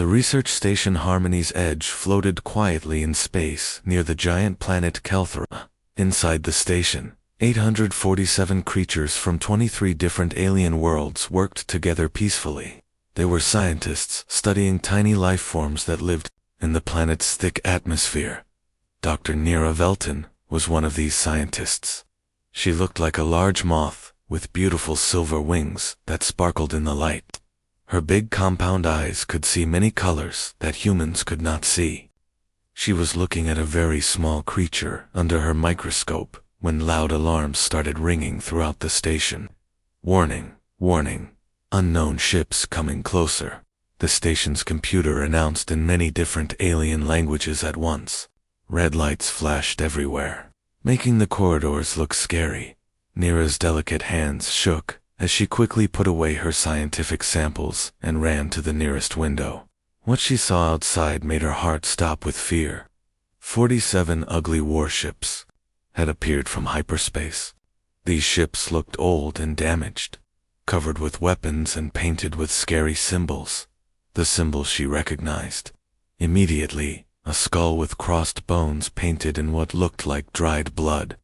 The research station Harmony's Edge floated quietly in space near the giant planet Kelthra. Inside the station, 847 creatures from 23 different alien worlds worked together peacefully. They were scientists studying tiny life forms that lived in the planet's thick atmosphere. Dr. Nira Velton was one of these scientists. She looked like a large moth with beautiful silver wings that sparkled in the light. Her big compound eyes could see many colors that humans could not see. She was looking at a very small creature under her microscope when loud alarms started ringing throughout the station. Warning, warning, unknown ships coming closer. The station's computer announced in many different alien languages at once. Red lights flashed everywhere, making the corridors look scary. Nira's delicate hands shook as she quickly put away her scientific samples and ran to the nearest window. What she saw outside made her heart stop with fear. 47 ugly warships had appeared from hyperspace. These ships looked old and damaged, covered with weapons and painted with scary symbols. The symbols she recognized. Immediately, a skull with crossed bones painted in what looked like dried blood.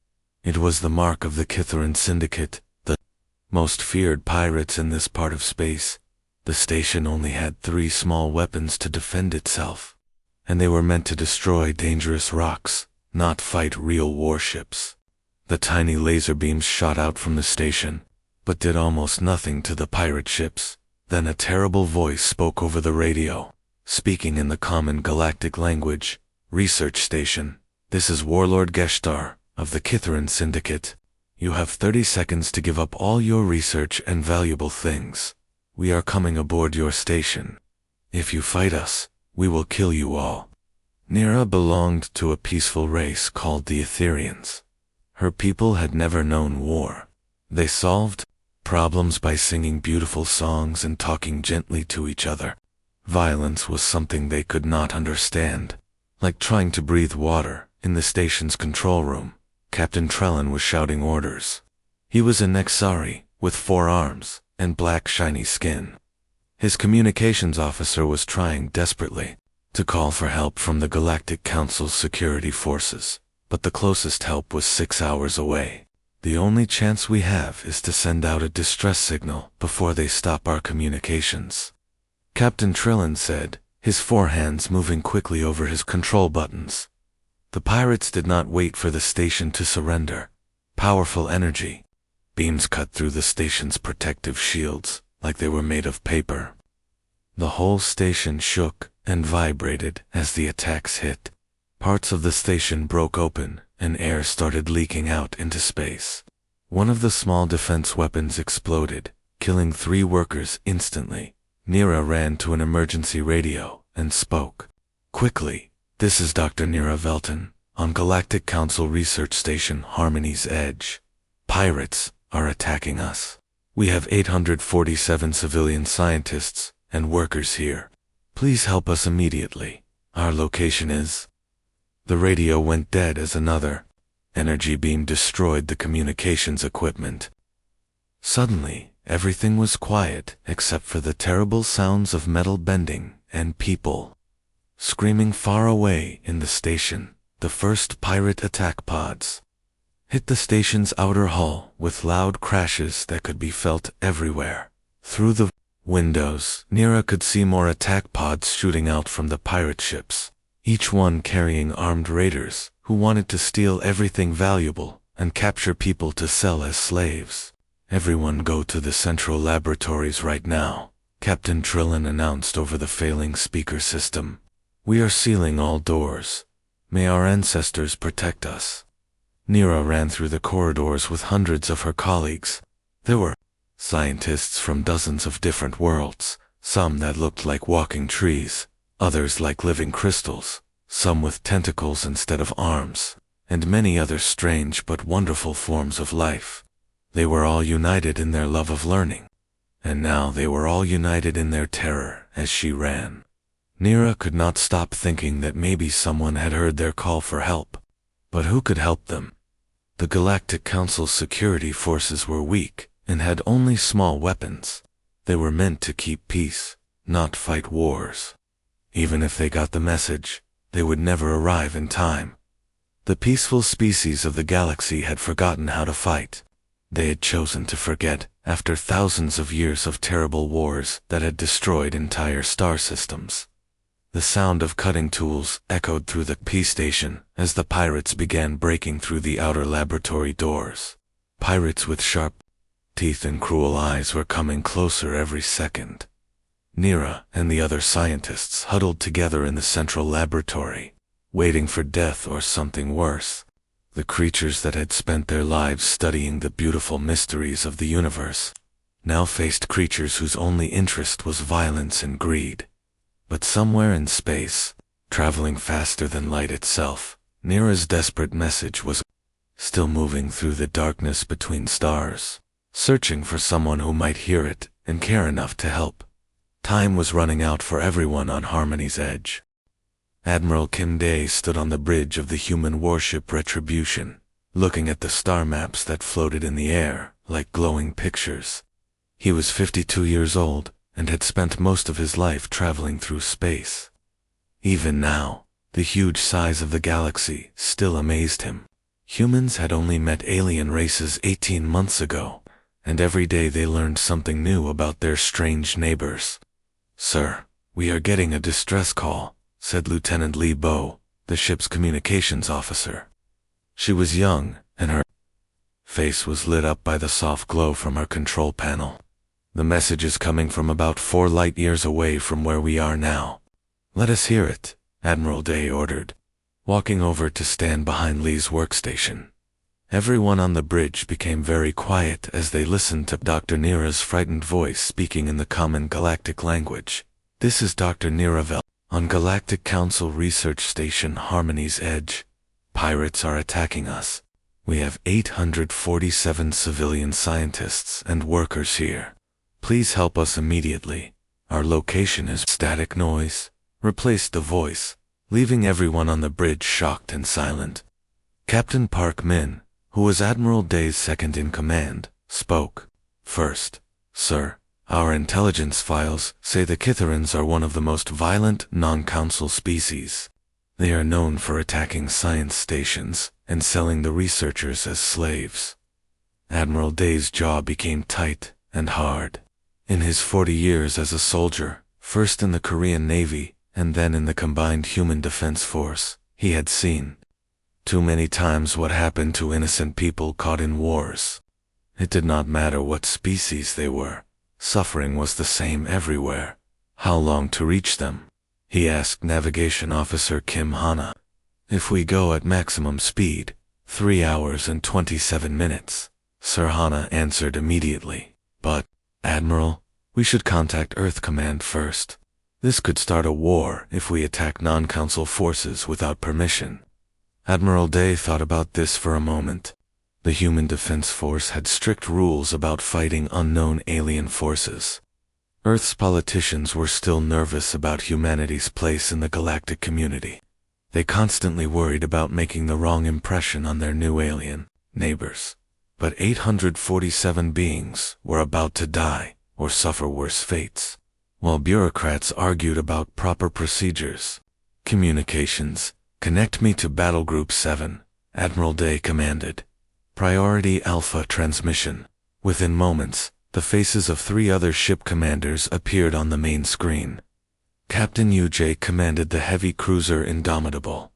It was the mark of the Kitharan Syndicate, the most feared pirates in this part of space. The station only had 3 small weapons to defend itself, and they were meant to destroy dangerous rocks, not fight real warships. The tiny laser beams shot out from the station, but did almost nothing to the pirate ships. Then a terrible voice spoke over the radio, speaking in the common galactic language. Research station, this is Warlord Geshtar of the Kitharan Syndicate. You have 30 seconds to give up all your research and valuable things. We are coming aboard your station. If you fight us, we will kill you all. Nira belonged to a peaceful race called the Etherians. Her people had never known war. They solved problems by singing beautiful songs and talking gently to each other. Violence was something they could not understand. Like trying to breathe water in the station's control room, Captain Trellin was shouting orders. He was a Nexari with 4 arms and black shiny skin. His communications officer was trying desperately to call for help from the Galactic Council's security forces, but the closest help was 6 hours away. The only chance we have is to send out a distress signal before they stop our communications. Captain Trellin said, his 4 hands moving quickly over his control buttons. The pirates did not wait for the station to surrender. Powerful energy beams cut through the station's protective shields like they were made of paper. The whole station shook and vibrated as the attacks hit. Parts of the station broke open and air started leaking out into space. One of the small defense weapons exploded, killing 3 workers instantly. Nira ran to an emergency radio and spoke. Quickly, this is Dr. Nira Velton, on Galactic Council Research Station Harmony's Edge. Pirates are attacking us. We have 847 civilian scientists and workers here. Please help us immediately. Our location is... The radio went dead as another energy beam destroyed the communications equipment. Suddenly, everything was quiet except for the terrible sounds of metal bending and people screaming far away in the station. The first pirate attack pods hit the station's outer hull with loud crashes that could be felt everywhere. Through the windows, Nira could see more attack pods shooting out from the pirate ships, each one carrying armed raiders who wanted to steal everything valuable and capture people to sell as slaves. Everyone go to the central laboratories right now, Captain Trillin announced over the failing speaker system. We are sealing all doors. May our ancestors protect us. Nira ran through the corridors with hundreds of her colleagues. There were scientists from dozens of different worlds, some that looked like walking trees, others like living crystals, some with tentacles instead of arms, and many other strange but wonderful forms of life. They were all united in their love of learning, and now they were all united in their terror as she ran. Nira could not stop thinking that maybe someone had heard their call for help. But who could help them? The Galactic Council's security forces were weak and had only small weapons. They were meant to keep peace, not fight wars. Even if they got the message, they would never arrive in time. The peaceful species of the galaxy had forgotten how to fight. They had chosen to forget after thousands of years of terrible wars that had destroyed entire star systems. The sound of cutting tools echoed through the P station as the pirates began breaking through the outer laboratory doors. Pirates with sharp teeth and cruel eyes were coming closer every second. Nira and the other scientists huddled together in the central laboratory, waiting for death or something worse. The creatures that had spent their lives studying the beautiful mysteries of the universe now faced creatures whose only interest was violence and greed. But somewhere in space, traveling faster than light itself, Nira's desperate message was still moving through the darkness between stars, searching for someone who might hear it and care enough to help. Time was running out for everyone on Harmony's edge. Admiral Kim Day stood on the bridge of the human warship Retribution, looking at the star maps that floated in the air like glowing pictures. He was 52 years old and had spent most of his life traveling through space. Even now, the huge size of the galaxy still amazed him. Humans had only met alien races 18 months ago, and every day they learned something new about their strange neighbors. "Sir, we are getting a distress call," said Lieutenant Li Bo, the ship's communications officer. She was young, and her face was lit up by the soft glow from her control panel. "The message is coming from about 4 light years away from where we are now." "Let us hear it," Admiral Day ordered, walking over to stand behind Li's workstation. Everyone on the bridge became very quiet as they listened to Dr. Nira's frightened voice speaking in the common galactic language. "This is Dr. Niravel, on Galactic Council Research Station Harmony's Edge. Pirates are attacking us. We have 847 civilian scientists and workers here. Please help us immediately. Our location is..." Static noise replaced the voice, leaving everyone on the bridge shocked and silent. Captain Park Min, who was Admiral Day's second in command, spoke first. "Sir, our intelligence files say the Kitharans are one of the most violent non-council species. They are known for attacking science stations and selling the researchers as slaves." Admiral Day's jaw became tight and hard. In his 40 years as a soldier, first in the Korean Navy and then in the Combined Human Defense Force, he had seen too many times what happened to innocent people caught in wars. It did not matter what species they were. Suffering was the same everywhere. "How long to reach them?" he asked Navigation Officer Kim Hana. "If we go at maximum speed, 3 hours and 27 minutes, Sir Hana answered immediately. "But, Admiral, we should contact Earth Command first. This could start a war if we attack non-council forces without permission." Admiral Day thought about this for a moment. The Human Defense Force had strict rules about fighting unknown alien forces. Earth's politicians were still nervous about humanity's place in the galactic community. They constantly worried about making the wrong impression on their new alien neighbors. But 847 beings were about to die or suffer worse fates, while bureaucrats argued about proper procedures. "Communications, connect me to Battle Group 7, Admiral Day commanded. Priority Alpha transmission." Within moments, the faces of 3 other ship commanders appeared on the main screen. Captain Yu-jae commanded the heavy cruiser Indomitable.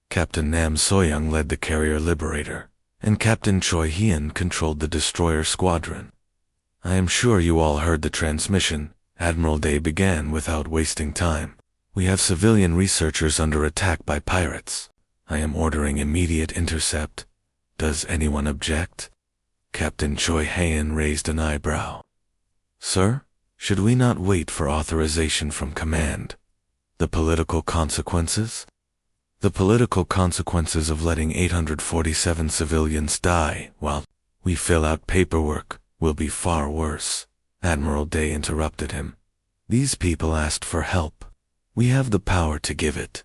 Captain Nam Soyoung led the carrier Liberator, and Captain Choi Hyun controlled the destroyer squadron. "I am sure you all heard the transmission," Admiral Day began without wasting time. "We have civilian researchers under attack by pirates. I am ordering immediate intercept. Does anyone object?" Captain Choi Hyun raised an eyebrow. "Sir, should we not wait for authorization from command? The political consequences?" "The political consequences of letting 847 civilians die while we fill out paperwork will be far worse," Admiral Day interrupted him. "These people asked for help. We have the power to give it.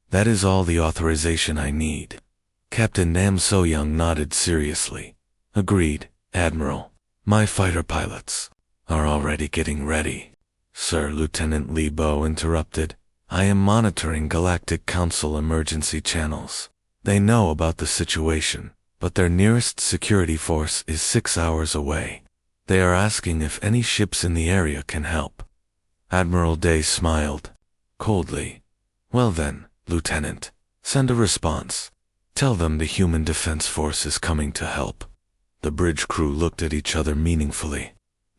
That is all the authorization I need." Captain Nam So-young nodded seriously. "Agreed, Admiral. My fighter pilots are already getting ready." "Sir," Lieutenant Li Bo interrupted, I am monitoring Galactic Council emergency channels. They know about the situation, but their nearest security force is 6 hours away. They are asking if any ships in the area can help. Admiral Day smiled coldly. Well then, Lieutenant, send a response. Tell them the Human Defense Force is coming to help. The bridge crew looked at each other meaningfully.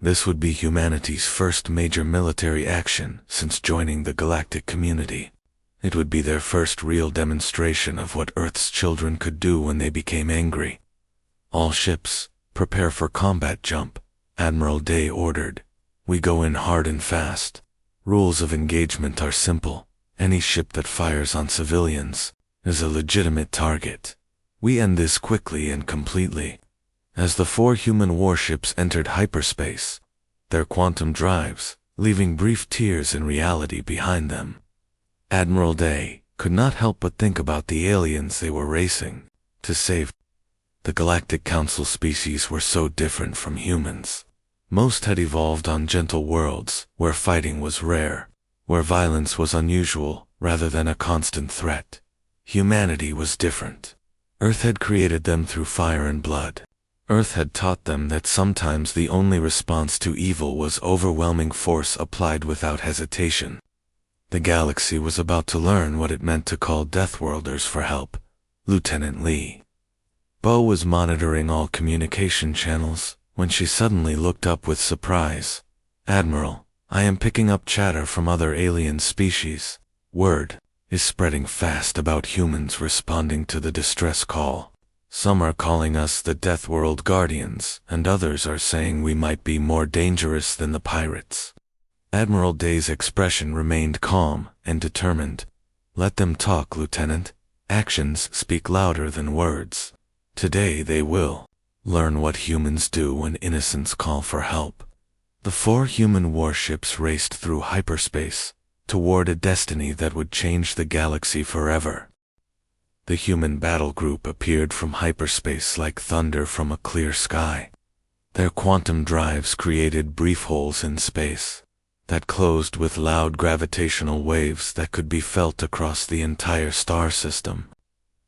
This would be humanity's first major military action since joining the galactic community. It would be their first real demonstration of what Earth's children could do when they became angry. All ships, prepare for combat jump, Admiral Day ordered. We go in hard and fast. Rules of engagement are simple. Any ship that fires on civilians is a legitimate target. We end this quickly and completely. As the 4 human warships entered hyperspace, their quantum drives, leaving brief tears in reality behind them, Admiral Day could not help but think about the aliens they were racing to save. The Galactic Council species were so different from humans. Most had evolved on gentle worlds, where fighting was rare, where violence was unusual rather than a constant threat. Humanity was different. Earth had created them through fire and blood. Earth had taught them that sometimes the only response to evil was overwhelming force applied without hesitation. The galaxy was about to learn what it meant to call Deathworlders for help. Lieutenant Lee. Bo was monitoring all communication channels when she suddenly looked up with surprise. Admiral, I am picking up chatter from other alien species. Word is spreading fast about humans responding to the distress call. Some are calling us the Death World Guardians, and others are saying we might be more dangerous than the pirates. Admiral Day's expression remained calm and determined. Let them talk, Lieutenant. Actions speak louder than words. Today they will learn what humans do when innocents call for help. The 4 human warships raced through hyperspace toward a destiny that would change the galaxy forever. The human battle group appeared from hyperspace like thunder from a clear sky. Their quantum drives created brief holes in space that closed with loud gravitational waves that could be felt across the entire star system.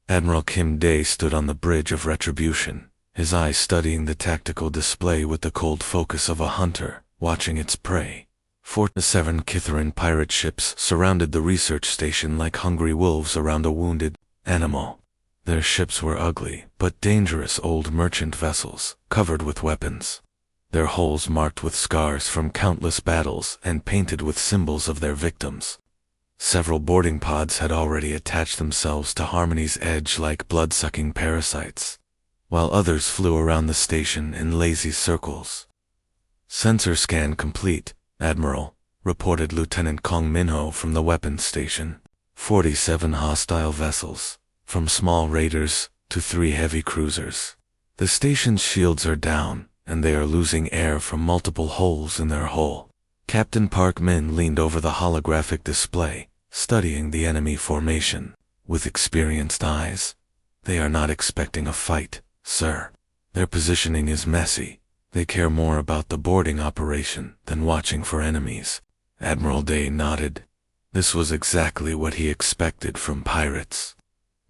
Admiral Kim Day stood on the bridge of retribution, his eyes studying the tactical display with the cold focus of a hunter watching its prey. 4 to 7 Kitharan pirate ships surrounded the research station like hungry wolves around a wounded animal. Their ships were ugly but dangerous old merchant vessels covered with weapons, their hulls marked with scars from countless battles and painted with symbols of their victims. Several boarding pods had already attached themselves to Harmony's edge like blood-sucking parasites, while others flew around the station in lazy circles. Sensor scan complete, Admiral, reported Lieutenant Kong Minho from the weapons station. 47 hostile vessels, from small raiders to 3 heavy cruisers. The station's shields are down, and they are losing air from multiple holes in their hull. Captain Park Min leaned over the holographic display, studying the enemy formation with experienced eyes. They are not expecting a fight, sir. Their positioning is messy. They care more about the boarding operation than watching for enemies. Admiral Day nodded. This was exactly what he expected from pirates.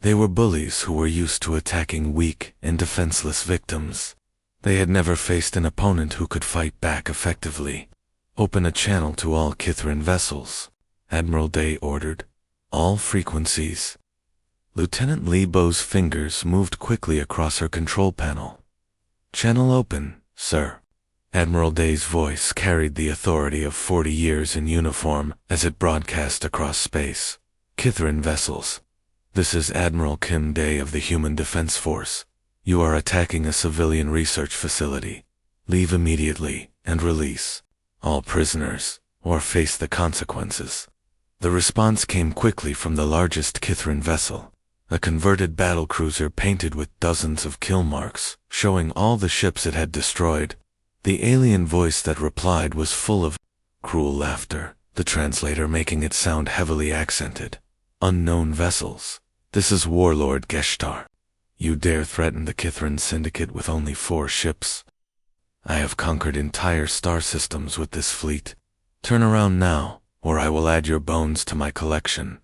They were bullies who were used to attacking weak and defenseless victims. They had never faced an opponent who could fight back effectively. Open a channel to all Kitharan vessels, Admiral Day ordered. All frequencies. Lieutenant Lee Bo's fingers moved quickly across her control panel. Channel open, sir. Admiral Day's voice carried the authority of 40 years in uniform as it broadcast across space. Kitharan vessels. This is Admiral Kim Day of the Human Defense Force. You are attacking a civilian research facility. Leave immediately and release all prisoners, or face the consequences. The response came quickly from the largest Kitharan vessel, a converted battlecruiser painted with dozens of kill marks, showing all the ships it had destroyed. The alien voice that replied was full of cruel laughter, the translator making it sound heavily accented. Unknown vessels. This is Warlord Geshtar. You dare threaten the Kitharan Syndicate with only 4 ships? I have conquered entire star systems with this fleet. Turn around now, or I will add your bones to my collection."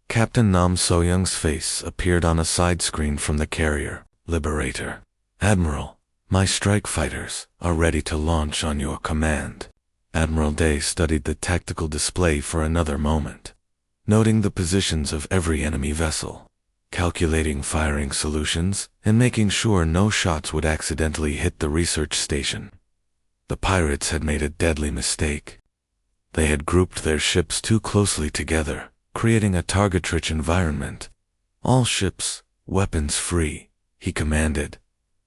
Captain Nam So-young's face appeared on a side screen from the carrier, Liberator. "Admiral, my strike fighters are ready to launch on your command." Admiral Day studied the tactical display for another moment, noting the positions of every enemy vessel, calculating firing solutions, and making sure no shots would accidentally hit the research station. The pirates had made a deadly mistake. They had grouped their ships too closely together, creating a target-rich environment. "All ships, weapons free," he commanded.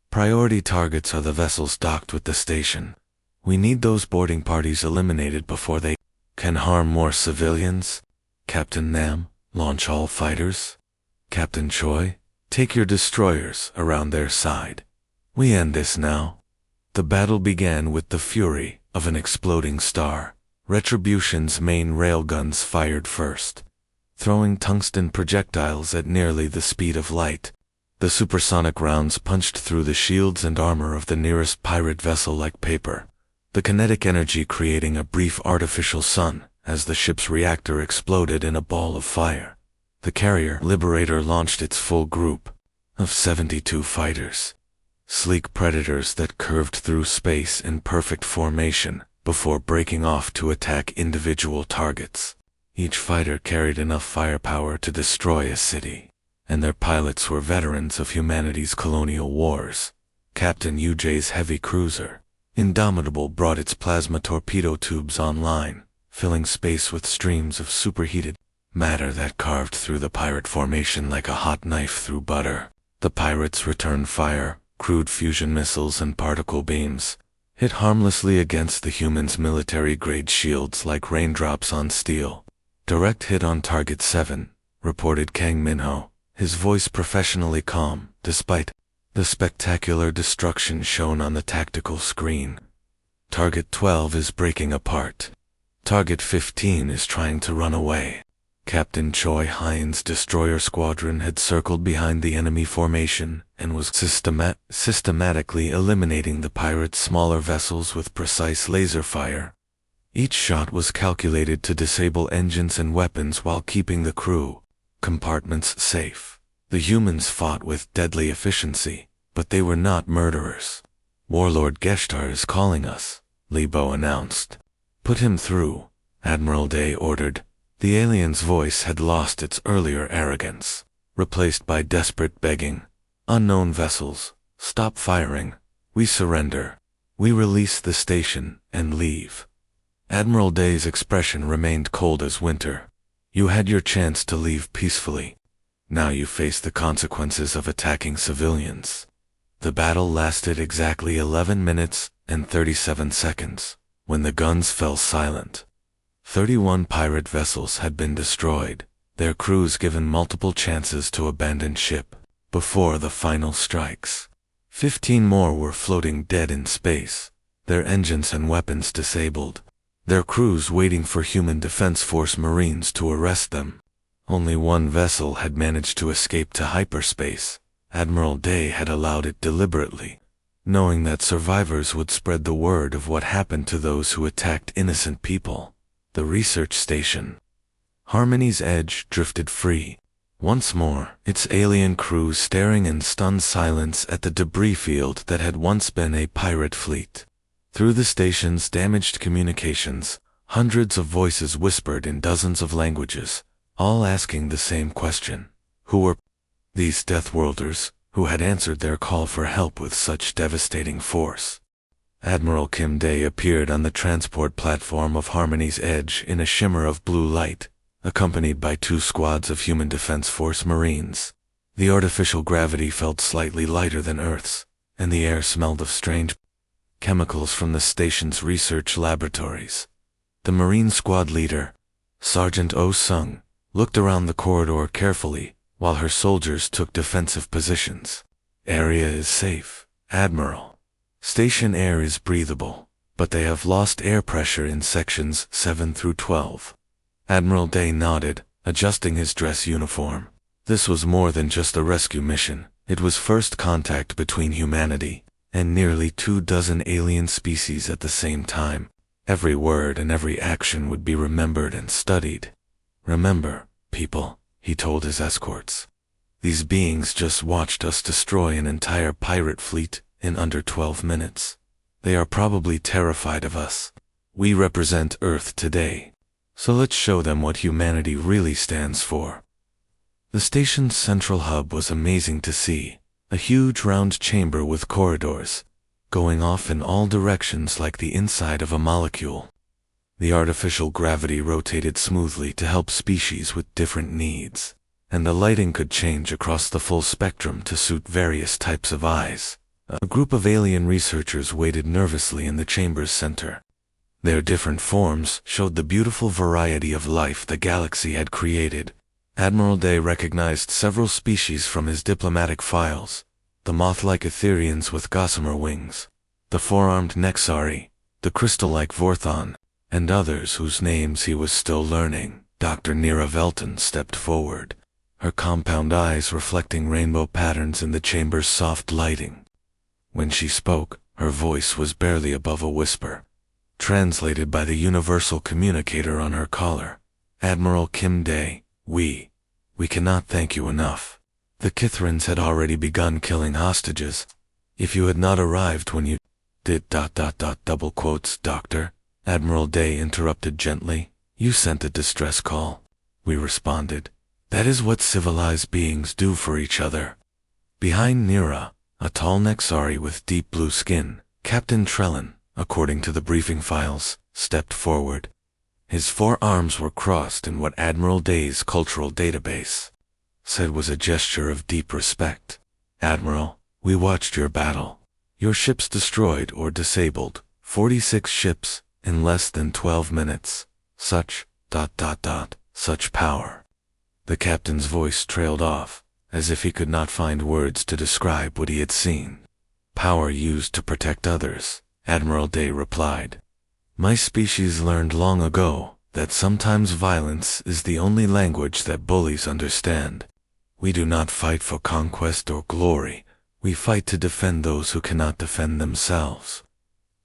"Priority targets are the vessels docked with the station. We need those boarding parties eliminated before they can harm more civilians. Captain Nam, launch all fighters. Captain Choi, take your destroyers around their side. We end this now." The battle began with the fury of an exploding star. Retribution's main railguns fired first, throwing tungsten projectiles at nearly the speed of light. The supersonic rounds punched through the shields and armor of the nearest pirate vessel like paper, the kinetic energy creating a brief artificial sun as the ship's reactor exploded in a ball of fire. The carrier Liberator launched its full group of 72 fighters, sleek predators that curved through space in perfect formation before breaking off to attack individual targets. Each fighter carried enough firepower to destroy a city, and their pilots were veterans of humanity's colonial wars. Captain UJ's heavy cruiser, Indomitable, brought its plasma torpedo tubes online, filling space with streams of superheated matter that carved through the pirate formation like a hot knife through butter. The pirates returned fire, crude fusion missiles and particle beams, hit harmlessly against the humans' military-grade shields like raindrops on steel. "Direct hit on Target 7, reported Kang Minho, his voice professionally calm, despite the spectacular destruction shown on the tactical screen. "Target 12 is breaking apart. Target 15 is trying to run away." Captain Choi Hines' destroyer squadron had circled behind the enemy formation and was systematically eliminating the pirates' smaller vessels with precise laser fire. Each shot was calculated to disable engines and weapons while keeping the crew compartments safe. The humans fought with deadly efficiency, but they were not murderers. "Warlord Geshtar is calling us," Lebo announced. "Put him through," Admiral Day ordered. The alien's voice had lost its earlier arrogance, replaced by desperate begging. "Unknown vessels, stop firing. We surrender. We release the station and leave." Admiral Day's expression remained cold as winter. "You had your chance to leave peacefully. Now you face the consequences of attacking civilians." The battle lasted exactly 11 minutes and 37 seconds, when the guns fell silent. 31 pirate vessels had been destroyed, their crews given multiple chances to abandon ship before the final strikes. 15 more were floating dead in space, their engines and weapons disabled, their crews waiting for Human Defense Force Marines to arrest them. Only one vessel had managed to escape to hyperspace. Admiral Day had allowed it deliberately, knowing that survivors would spread the word of what happened to those who attacked innocent people. The research station, Harmony's Edge, drifted free. Once more, its alien crew staring in stunned silence at the debris field that had once been a pirate fleet. Through the station's damaged communications, hundreds of voices whispered in dozens of languages, all asking the same question. Who were these Deathworlders who had answered their call for help with such devastating force? Admiral Kim Day appeared on the transport platform of Harmony's Edge in a shimmer of blue light, accompanied by 2 squads of Human Defense Force Marines. The artificial gravity felt slightly lighter than Earth's, and the air smelled of strange chemicals from the station's research laboratories. The Marine Squad leader, Sergeant Oh Sung, looked around the corridor carefully while her soldiers took defensive positions. "Area is safe, Admiral. Station air is breathable, but they have lost air pressure in sections 7 through 12. Admiral Day nodded, adjusting his dress uniform. This was more than just a rescue mission. It was first contact between humanity and nearly 24 alien species at the same time. Every word and every action would be remembered and studied. "Remember, people," he told his escorts. "These beings just watched us destroy an entire pirate fleet in under 12 minutes. They are probably terrified of us. We represent Earth today. So let's show them what humanity really stands for." The station's central hub was amazing to see, a huge round chamber with corridors, going off in all directions like the inside of a molecule. The artificial gravity rotated smoothly to help species with different needs, and the lighting could change across the full spectrum to suit various types of eyes. A group of alien researchers waited nervously in the chamber's center. Their different forms showed the beautiful variety of life the galaxy had created. Admiral Day recognized several species from his diplomatic files: the moth-like Etherians with gossamer wings, the four-armed Nexari, the crystal-like Vorthon, and others whose names he was still learning. Dr. Nira Velton stepped forward, her compound eyes reflecting rainbow patterns in the chamber's soft lighting. When she spoke, her voice was barely above a whisper, translated by the universal communicator on her collar. "Admiral Kim Day, we cannot thank you enough. The Kithrans had already begun killing hostages. If you had not arrived when you did ... double quotes, Doctor," Admiral Day interrupted gently. "You sent a distress call," we responded. "That is what civilized beings do for each other." Behind Nira, a tall Nexari with deep blue skin, Captain Trellin, according to the briefing files, stepped forward. His forearms were crossed in what Admiral Day's cultural database said was a gesture of deep respect. "Admiral, we watched your battle. Your ships destroyed or disabled 46 ships in less than 12 minutes. Such ... such power." The captain's voice trailed off, as if he could not find words to describe what he had seen. "Power used to protect others," Admiral Day replied. "My species learned long ago that sometimes violence is the only language that bullies understand. We do not fight for conquest or glory. We fight to defend those who cannot defend themselves."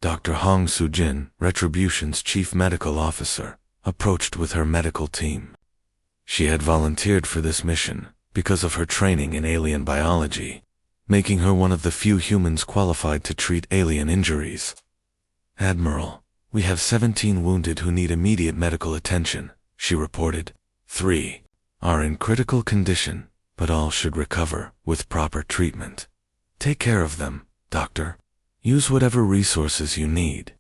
Dr. Hong Soo-jin, Retribution's chief medical officer, approached with her medical team. She had volunteered for this mission because of her training in alien biology, making her one of the few humans qualified to treat alien injuries. "Admiral, we have 17 wounded who need immediate medical attention," she reported. 3 are in critical condition, but all should recover with proper treatment. Take care of them, Doctor. Use whatever resources you need."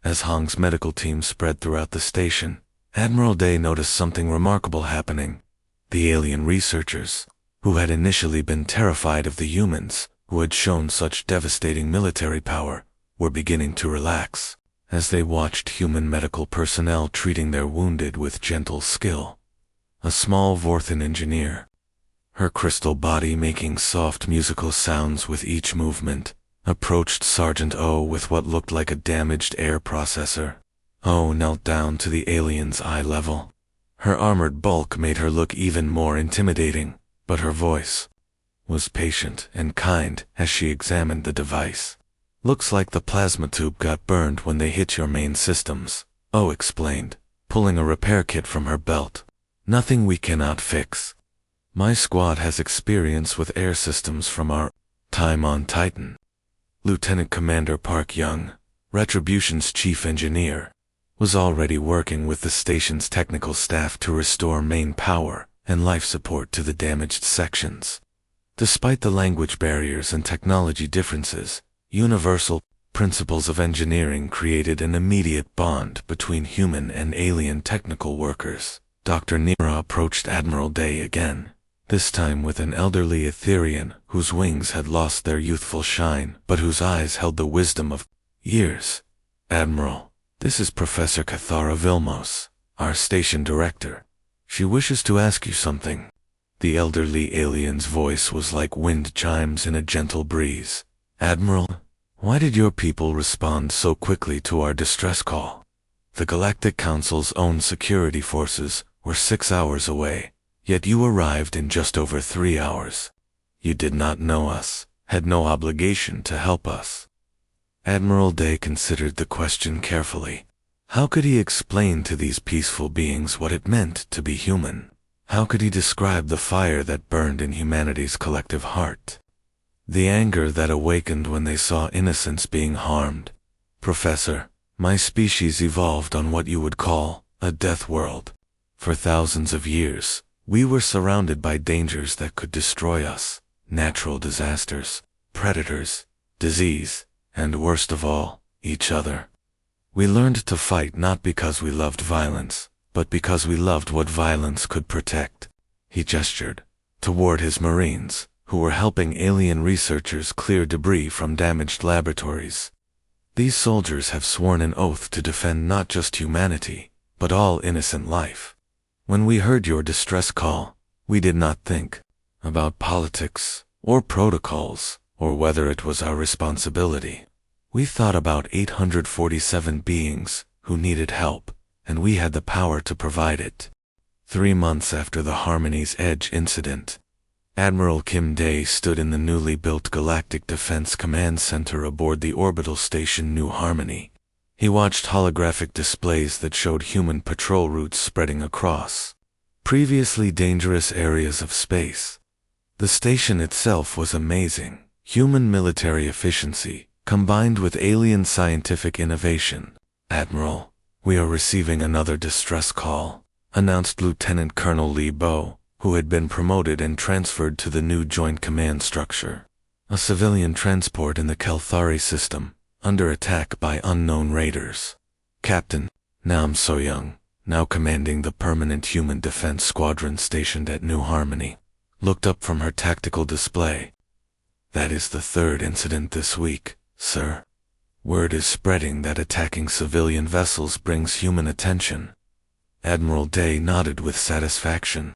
As Hong's medical team spread throughout the station, Admiral Day noticed something remarkable happening. The alien researchers, who had initially been terrified of the humans who had shown such devastating military power, were beginning to relax as they watched human medical personnel treating their wounded with gentle skill. A small Vorthan engineer, her crystal body making soft musical sounds with each movement, approached Sergeant O with what looked like a damaged air processor. O knelt down to the alien's eye level. Her armored bulk made her look even more intimidating, but her voice was patient and kind as she examined the device. "Looks like the plasma tube got burned when they hit your main systems," O explained, pulling a repair kit from her belt. "Nothing we cannot fix. My squad has experience with air systems from our time on Titan." Lieutenant Commander Park Young, Retribution's chief engineer, was already working with the station's technical staff to restore main power and life support to the damaged sections. Despite the language barriers and technology differences, universal principles of engineering created an immediate bond between human and alien technical workers. Dr. Nira approached Admiral Day again, this time with an elderly Etherian whose wings had lost their youthful shine but whose eyes held the wisdom of years. "Admiral, this is Professor Cathara Vilmos, our station director. She wishes to ask you something." The elderly alien's voice was like wind chimes in a gentle breeze. "Admiral, why did your people respond so quickly to our distress call? The Galactic Council's own security forces were 6 hours away, yet you arrived in just over 3 hours. You did not know us, had no obligation to help us." Admiral Day considered the question carefully. How could he explain to these peaceful beings what it meant to be human? How could he describe the fire that burned in humanity's collective heart? The anger that awakened when they saw innocents being harmed. Professor, my species evolved on what you would call a death world. For thousands of years, we were surrounded by dangers that could destroy us. Natural disasters, predators, disease, and worst of all, each other. We learned to fight not because we loved violence, but because we loved what violence could protect. He gestured toward his Marines, who were helping alien researchers clear debris from damaged laboratories. These soldiers have sworn an oath to defend not just humanity, but all innocent life. When we heard your distress call, we did not think about politics, or protocols, or whether it was our responsibility. We thought about 847 beings who needed help, and we had the power to provide it. 3 months after the Harmony's Edge incident, Admiral Kim Day stood in the newly built Galactic Defense Command Center aboard the orbital station New Harmony. He watched holographic displays that showed human patrol routes spreading across previously dangerous areas of space. The station itself was amazing. Human military efficiency, combined with alien scientific innovation. Admiral, we are receiving another distress call, announced Lieutenant Colonel Lee Bo, who had been promoted and transferred to the new Joint Command structure. A civilian transport in the Kelthari system, under attack by unknown raiders. Captain Nam So-young, now commanding the Permanent Human Defense Squadron stationed at New Harmony, looked up from her tactical display. That is the 3rd incident this week, sir. Word is spreading that attacking civilian vessels brings human attention. Admiral Day nodded with satisfaction.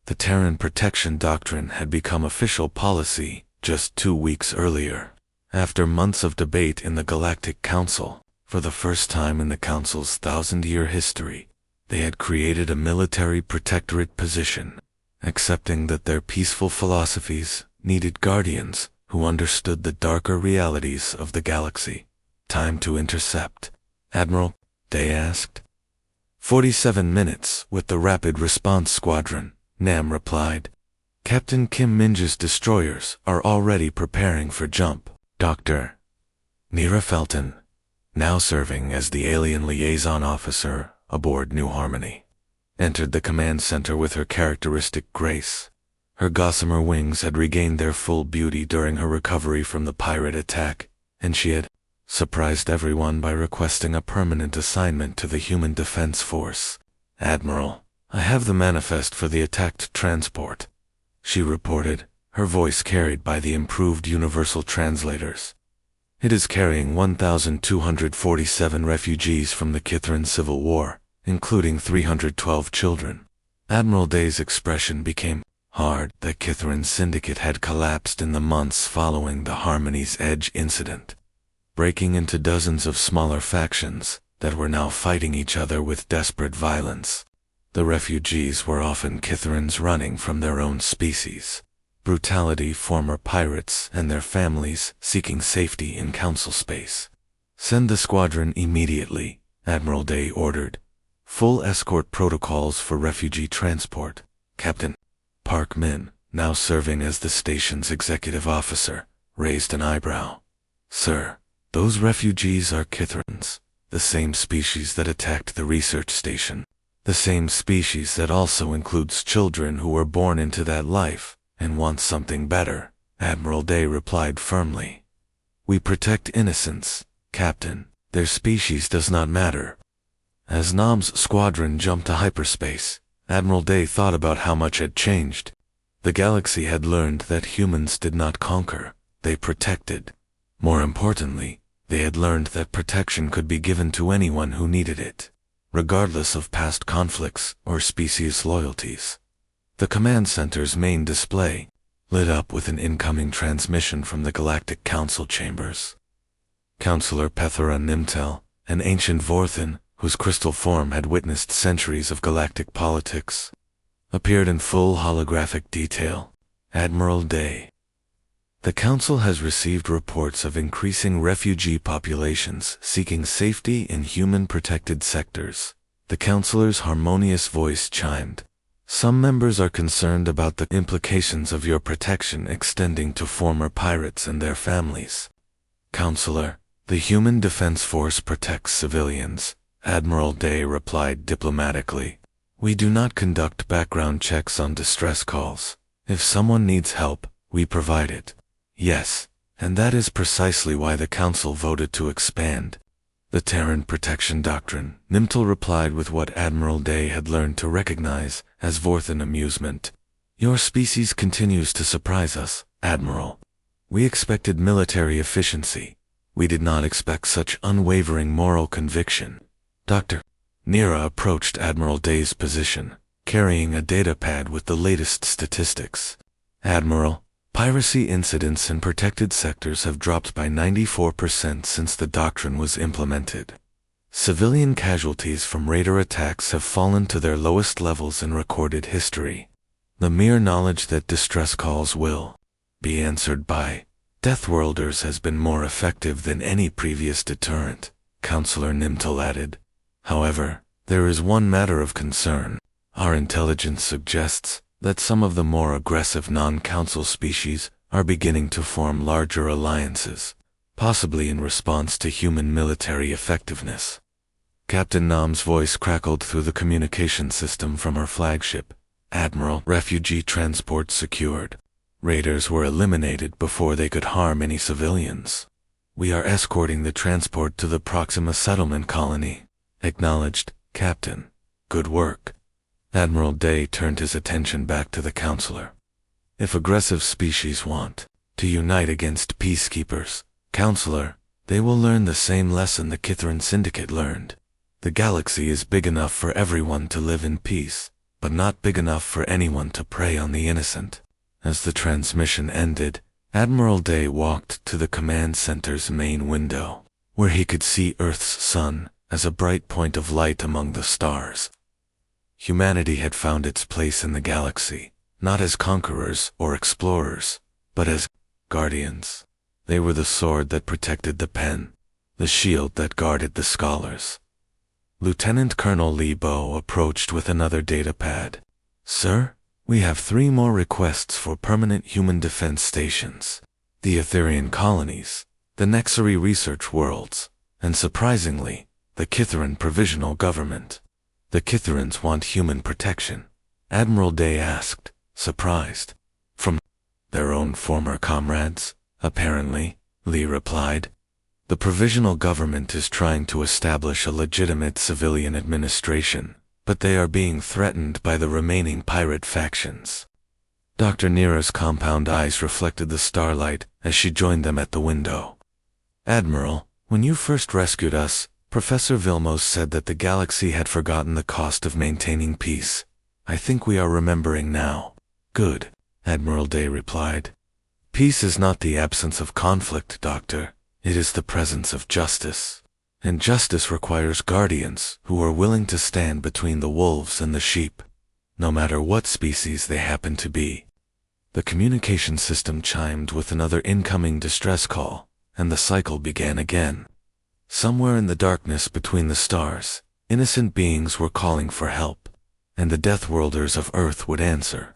The Terran Protection Doctrine had become official policy just 2 weeks earlier. After months of debate in the Galactic Council, for the first time in the Council's 1,000-year history, they had created a military protectorate position, accepting that their peaceful philosophies needed guardians who understood the darker realities of the galaxy. Time to intercept, Admiral, Day asked. 47 minutes with the Rapid Response Squadron, Nam replied. Captain Kim Minja's destroyers are already preparing for jump. Dr. Nira Felton, now serving as the alien liaison officer aboard New Harmony, entered the command center with her characteristic grace. Her gossamer wings had regained their full beauty during her recovery from the pirate attack, and she had surprised everyone by requesting a permanent assignment to the Human Defense Force. Admiral, I have the manifest for the attacked transport, she reported, her voice carried by the improved universal translators. It is carrying 1,247 refugees from the Kithran Civil War, including 312 children. Admiral Day's expression became hard. The Kithran Syndicate had collapsed in the months following the Harmony's Edge incident, breaking into dozens of smaller factions that were now fighting each other with desperate violence. The refugees were often Kithrans running from their own species. Brutality, former pirates, and their families seeking safety in council space. Send the squadron immediately, Admiral Day ordered. Full escort protocols for refugee transport. Captain Park Min, now serving as the station's executive officer, raised an eyebrow. Sir, those refugees are Kithrans, the same species that attacked the research station. The same species that also includes children who were born into that life and want something better, Admiral Day replied firmly. We protect innocents, Captain. Their species does not matter. As Nam's squadron jumped to hyperspace, Admiral Day thought about how much had changed. The galaxy had learned that humans did not conquer, they protected. More importantly, they had learned that protection could be given to anyone who needed it, regardless of past conflicts or species loyalties. The command center's main display lit up with an incoming transmission from the Galactic Council chambers. Counselor Pethera Nimtel, an ancient Vorthan whose crystal form had witnessed centuries of galactic politics, appeared in full holographic detail. Admiral Day. The Council has received reports of increasing refugee populations seeking safety in human-protected sectors. The Councilor's harmonious voice chimed. Some members are concerned about the implications of your protection extending to former pirates and their families. Councilor, the Human Defense Force protects civilians, Admiral Day replied diplomatically. We do not conduct background checks on distress calls. If someone needs help, we provide it. Yes, and that is precisely why the Council voted to expand the Terran Protection Doctrine, Nimtal replied with what Admiral Day had learned to recognize as Vorthan amusement. Your species continues to surprise us, Admiral. We expected military efficiency. We did not expect such unwavering moral conviction. Dr. Nira approached Admiral Day's position, carrying a datapad with the latest statistics. Admiral, piracy incidents in protected sectors have dropped by 94% since the doctrine was implemented. Civilian casualties from raider attacks have fallen to their lowest levels in recorded history. The mere knowledge that distress calls will be answered by Deathworlders has been more effective than any previous deterrent, Counselor Nimtal added. However, there is one matter of concern. Our intelligence suggests that some of the more aggressive non-council species are beginning to form larger alliances, possibly in response to human military effectiveness. Captain Nam's voice crackled through the communication system from her flagship. Admiral, refugee transport secured. Raiders were eliminated before they could harm any civilians. We are escorting the transport to the Proxima settlement colony. Acknowledged, Captain. Good work. Admiral Day turned his attention back to the Counselor. If aggressive species want to unite against peacekeepers, Counselor, they will learn the same lesson the Kithran Syndicate learned. The galaxy is big enough for everyone to live in peace, but not big enough for anyone to prey on the innocent. As the transmission ended, Admiral Day walked to the command center's main window, where he could see Earth's sun as a bright point of light among the stars. Humanity had found its place in the galaxy, not as conquerors or explorers, but as guardians. They were the sword that protected the pen, the shield that guarded the scholars. Lieutenant Colonel Li Bo approached with another datapad. Sir, we have 3 more requests for permanent human defense stations. The Etherian colonies, the Nexari research worlds, and surprisingly, the Kithran provisional government. The Kithrans want human protection, Admiral Day asked, surprised. From their own former comrades, apparently, Li replied. The provisional government is trying to establish a legitimate civilian administration, but they are being threatened by the remaining pirate factions. Dr. Nira's compound eyes reflected the starlight as she joined them at the window. Admiral, when you first rescued us, Professor Vilmos said that the galaxy had forgotten the cost of maintaining peace. I think we are remembering now. Good, Admiral Day replied. Peace is not the absence of conflict, Doctor. It is the presence of justice. And justice requires guardians who are willing to stand between the wolves and the sheep, no matter what species they happen to be. The communication system chimed with another incoming distress call, and the cycle began again. Somewhere in the darkness between the stars, innocent beings were calling for help, and the Deathworlders of Earth would answer.